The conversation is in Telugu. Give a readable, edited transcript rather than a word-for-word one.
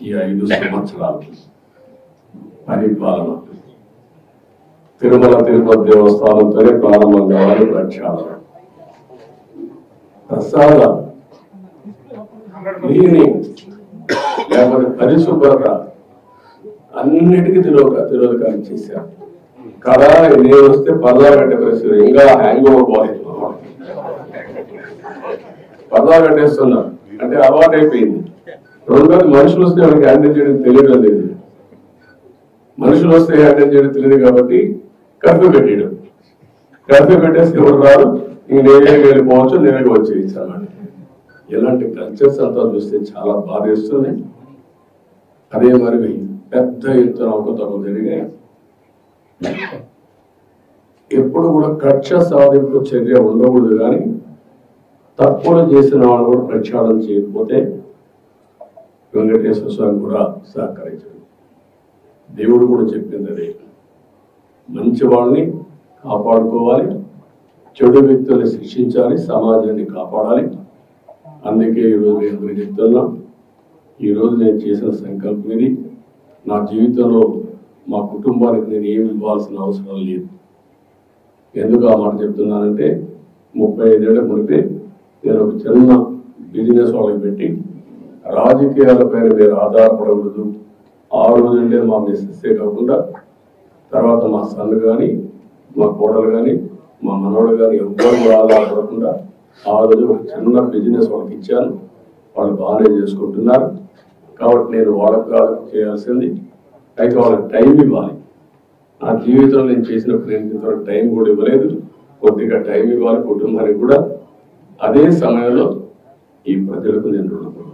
ఈ 5 సంవత్సరాలు పరిపాలన తిరుమల తిరుపతి దేవస్థానంతోనే ప్రారంభం కావాలి. ప్రక్షాళన, ప్రసాద క్లీనింగ్, లేకపోతే పరిశుభ్రత అన్నిటికీ తిరోధకాలు చేశారు కదా. నేను వస్తే పరదా కట్టే పరిస్థితి, ఇంకా హ్యాంగ్ ఓవర్ పోలేదు. పరదా కట్టేస్తున్నారు అంటే అలవాటు అయిపోయింది. రెండోది మనుషులు వస్తే మనకి హ్యాండిల్ చేయడం తెలియడం లేదు. మనుషులు వస్తే హ్యాండిల్ చేయడం తెలియదు కాబట్టి కర్ఫ్యూ పెట్టేయడం. కర్ఫ్యూ పెట్టేసి ఎవరు రాదు, ఇంక నేనే వెళ్ళిపోవచ్చు, నేనే వచ్చేయించాలని. ఇలాంటి కల్చర్స్ అంతా చూస్తే చాలా బాధేస్తుంది. అదే మరి పెద్ద ఎత్తున అవకతవకలు జరిగాయి. ఎప్పుడు కూడా కక్ష సాధింపు చర్య ఉండకూడదు, కానీ తప్పులు చేసిన వాళ్ళు కూడా ప్రక్షాళన చేయకపోతే వెంకటేశ్వర స్వామి కూడా సహకరించడు. దేవుడు కూడా చెప్పింది అదే, మంచి వాళ్ళని కాపాడుకోవాలి, చెడు వ్యక్తుల్ని శిక్షించాలి, సమాజాన్ని కాపాడాలి. అందుకే ఈరోజు నేను చెప్తున్నా, ఈరోజు నేను చేసిన సంకల్పం ఇది. నా జీవితంలో మా కుటుంబానికి నేను ఏమి ఇవ్వాల్సిన అవసరం లేదు. ఎందుకు ఆ మాట చెప్తున్నానంటే 35 ఏళ్ల మునిపే నేను ఒక చిన్న బిజినెస్ వాళ్ళకి పెట్టి, రాజకీయాలపైన మీరు ఆధారపడకూడదు. ఆ రోజు అంటే మా మిస్సెస్సే కాకుండా తర్వాత మా సన్ కానీ, మా కోడలు కానీ, మా మనవడు కానీ ఎవ్వరు కూడా ఆధారపడకుండా ఆ రోజు ఒక చిన్న బిజినెస్ వాళ్ళకి ఇచ్చాను. వాళ్ళు బాగానే చేసుకుంటున్నారు. కాబట్టి నేను వాళ్ళకి కాదు చేయాల్సింది, అయితే వాళ్ళకి టైం ఇవ్వాలి. నా జీవితంలో నేను చేసినప్పుడు నేను ఇంతవరకు టైం కూడా ఇవ్వలేదు. కొద్దిగా టైం ఇవ్వాలి కుటుంబానికి కూడా. అదే సమయంలో ఈ ప్రజలకు నేను రుణపడి